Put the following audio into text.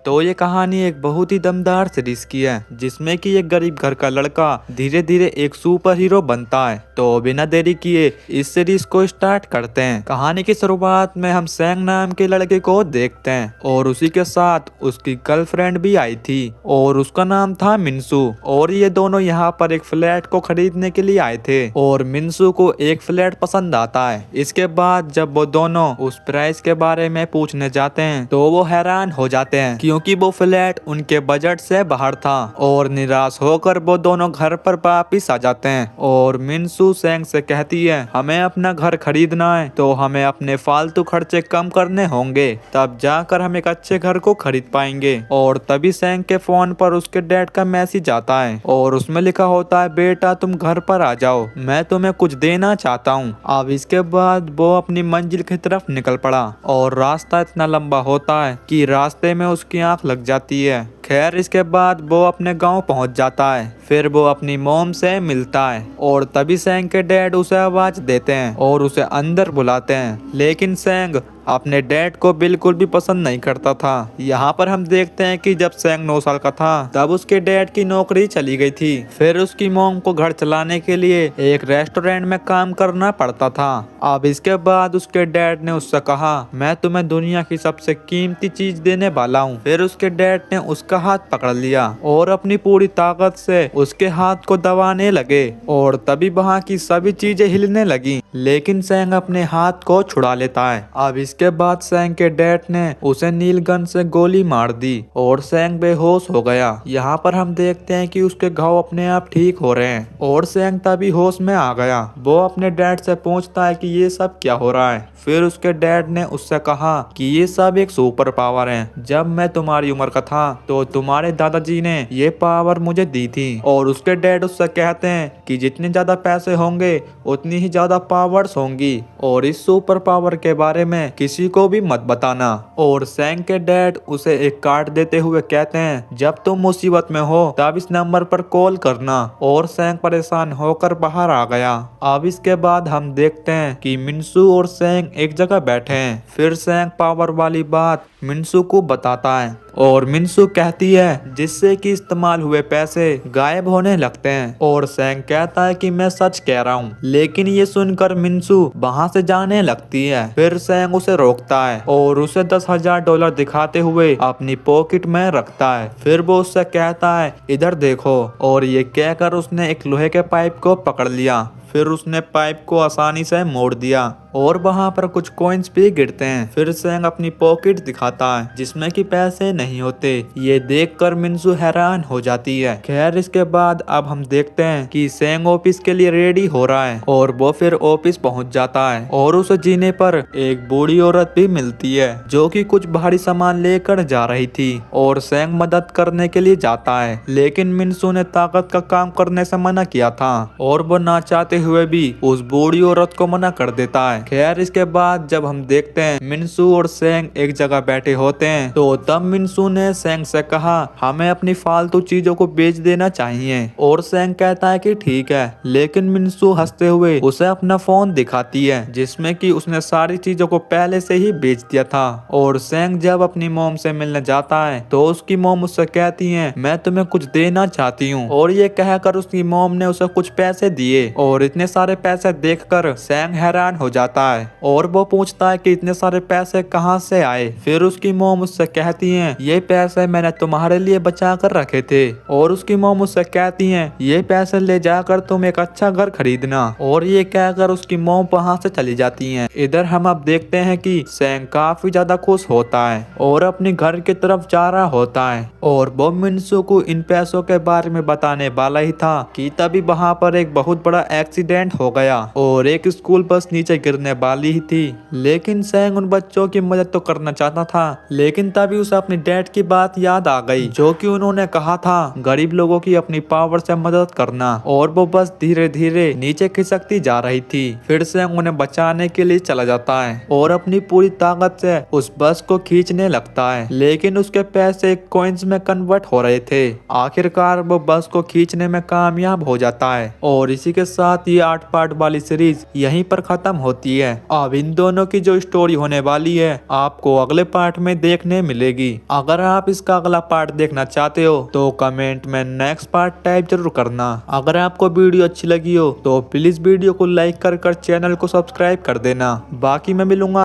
तो ये कहानी एक बहुत ही दमदार सीरीज की है जिसमें कि एक गरीब घर का लड़का धीरे धीरे एक सुपर हीरो बनता है। तो बिना देरी किए इस सीरीज को स्टार्ट करते हैं। कहानी की शुरुआत में हम सैंग नाम के लड़के को देखते हैं और उसी के साथ उसकी गर्लफ्रेंड भी आई थी और उसका नाम था मिनसू। और ये दोनों यहाँ पर एक फ्लैट को खरीदने के लिए आए थे और मिनसू को एक फ्लैट पसंद आता है। इसके बाद जब वो दोनों उस प्राइस के बारे में पूछने जाते हैं तो वो हैरान हो जाते हैं क्योंकि वो फ्लैट उनके बजट से बाहर था और निराश होकर वो दोनों घर पर वापिस आ जाते हैं। और मिनसू सैंग से कहती है हमें अपना घर खरीदना है तो हमें अपने फालतू खर्चे कम करने होंगे, तब जाकर हम एक अच्छे घर को खरीद पाएंगे। और तभी सैंग के फोन पर उसके डैड का मैसेज आता है और उसमें लिखा होता है बेटा तुम घर पर आ जाओ, मैं तुम्हें कुछ देना चाहता हूँ। अब इसके बाद वो अपनी मंजिल की तरफ निकल पड़ा और रास्ता इतना लंबा होता है कि रास्ते में उसकी आंख लग जाती है। खैर इसके बाद वो अपने गांव पहुंच जाता है। फिर वो अपनी मॉम से मिलता है और तभी सैंग के डैड उसे आवाज देते हैं और उसे अंदर बुलाते हैं। लेकिन सैंग अपने डैड को बिल्कुल भी पसंद नहीं करता था। यहाँ पर हम देखते हैं कि जब सैंग 9 साल का था तब उसके डैड की नौकरी चली गई थी। फिर उसकी मॉम को घर चलाने के लिए एक रेस्टोरेंट में काम करना पड़ता था। अब इसके बाद उसके डैड ने उससे कहा मैं तुम्हें दुनिया की सबसे कीमती चीज देने वाला हूँ। फिर उसके डैड ने उसका हाथ पकड़ लिया और अपनी पूरी ताकत से उसके हाथ को दबाने लगे और तभी वहाँ की सभी चीजें हिलने लगी। लेकिन सैंग अपने हाथ को छुड़ा लेता है। अब इसके बाद सैंग के डैड ने उसे नील गन से गोली मार दी और सैंग बेहोश हो गया। यहाँ पर हम देखते हैं कि उसके घाव अपने आप ठीक हो रहे हैं और सैंग तभी होश में आ गया। वो अपने डैड से पूछता है कि ये सब क्या हो रहा है। फिर उसके डैड ने उससे कहा कि ये सब एक सुपर पावर है। जब मैं तुम्हारी उम्र का था तो तुम्हारे दादाजी ने ये पावर मुझे दी थी। और उसके डैड उससे कहते हैं कि जितने ज्यादा पैसे होंगे उतनी ही ज्यादा पावर्स होंगी और इस सुपर पावर के बारे में किसी को भी मत बताना। और सैंग के डैड उसे एक कार्ड देते हुए कहते हैं जब तुम मुसीबत में हो तब इस नंबर पर कॉल करना। और सैंग परेशान होकर बाहर आ गया। अब इसके बाद हम देखते हैं कि मिनसू और सैंग एक जगह बैठे हैं। फिर सैंग पावर वाली बात मिनसू को बताता है और मिनसू कहती है जिससे कि इस्तेमाल हुए पैसे गायब होने लगते हैं। और सैंग कहता है कि मैं सच कह रहा हूँ। लेकिन ये सुनकर मिनसू वहाँ से जाने लगती है। फिर सैंग उसे रोकता है और उसे $10,000 दिखाते हुए अपनी पॉकेट में रखता है। फिर वो उससे कहता है इधर देखो। और ये कहकर उसने एक लोहे के पाइप को पकड़ लिया। फिर उसने पाइप को आसानी से मोड़ दिया और वहाँ पर कुछ कॉइन्स भी गिरते हैं। फिर सैंग अपनी पॉकेट दिखाता है जिसमें कि पैसे नहीं होते। ये देखकर मिनसू हैरान हो जाती है। खैर इसके बाद अब हम देखते हैं कि सैंग ऑफिस के लिए रेडी हो रहा है और वो फिर ऑफिस पहुँच जाता है और उसे जीने पर एक बूढ़ी औरत भी मिलती है जो कि कुछ भारी सामान लेकर जा रही थी। और सैंग मदद करने के लिए जाता है लेकिन मिनसू ने ताकत का काम करने से मना किया था और वो ना चाहते हुए भी उस बूढ़ी औरत को मना कर देता है। खैर इसके बाद जब हम देखते हैं मिनसू और सैंग एक जगह बैठे होते हैं तो तब मिनसू ने सैंग से कहा हमें अपनी फालतू चीजों को बेच देना चाहिए। और सैंग कहता है कि ठीक है। लेकिन मिनसू हंसते हुए उसे अपना फोन दिखाती है जिसमें कि उसने सारी चीजों को पहले से ही बेच दिया था। और सैंग जब अपनी मॉम से मिलने जाता है तो उसकी मॉम उससे कहती है मैं तुम्हें कुछ देना चाहती हूँ। और ये कहकर उसकी मॉम ने उसे कुछ पैसे दिए और इतने सारे पैसे देखकर सैंग हैरान हो जाता है और वो पूछता है कि इतने सारे पैसे कहाँ से आए। फिर उसकी मॉम उससे कहती हैं ये पैसे मैंने तुम्हारे लिए बचा कर रखे थे। और उसकी मॉम उससे कहती हैं ये पैसे ले जाकर तुम एक अच्छा घर खरीदना। और ये कहकर उसकी मॉम वहाँ से चली जाती हैं। इधर हम अब देखते हैं कि सैंग काफी ज्यादा खुश होता है और अपने घर की तरफ जा रहा होता है। और वो मिनसू को इन पैसों के बारे में बताने वाला ही था कि तभी वहाँ पर एक बहुत बड़ा एक्सीडेंट हो गया और एक स्कूल बस नीचे गिरने वाली ही थी। लेकिन सैंग उन बच्चों की मदद तो करना चाहता था लेकिन तभी उसे अपने डैड की बात याद आ गई जो कि उन्होंने कहा था गरीब लोगों की अपनी पावर से मदद करना। और वो बस धीरे धीरे नीचे खिसकती जा रही थी। फिर सैंग उन्हें बचाने के लिए चला जाता है और अपनी पूरी ताकत से उस बस को खींचने लगता है। लेकिन उसके पैसे कॉइन्स में कन्वर्ट हो रहे थे। आखिरकार वो बस को खींचने में कामयाब हो जाता है और इसी के साथ साथ ये 8 पार्ट वाली सीरीज यहीं पर खत्म होती है। अब इन दोनों की जो स्टोरी होने वाली है आपको अगले पार्ट में देखने मिलेगी। अगर आप इसका अगला पार्ट देखना चाहते हो तो कमेंट में नेक्स्ट पार्ट टाइप जरूर करना। अगर आपको वीडियो अच्छी लगी हो तो प्लीज वीडियो को लाइक कर चैनल को सब्सक्राइब कर देना। बाकी मैं मिलूंगा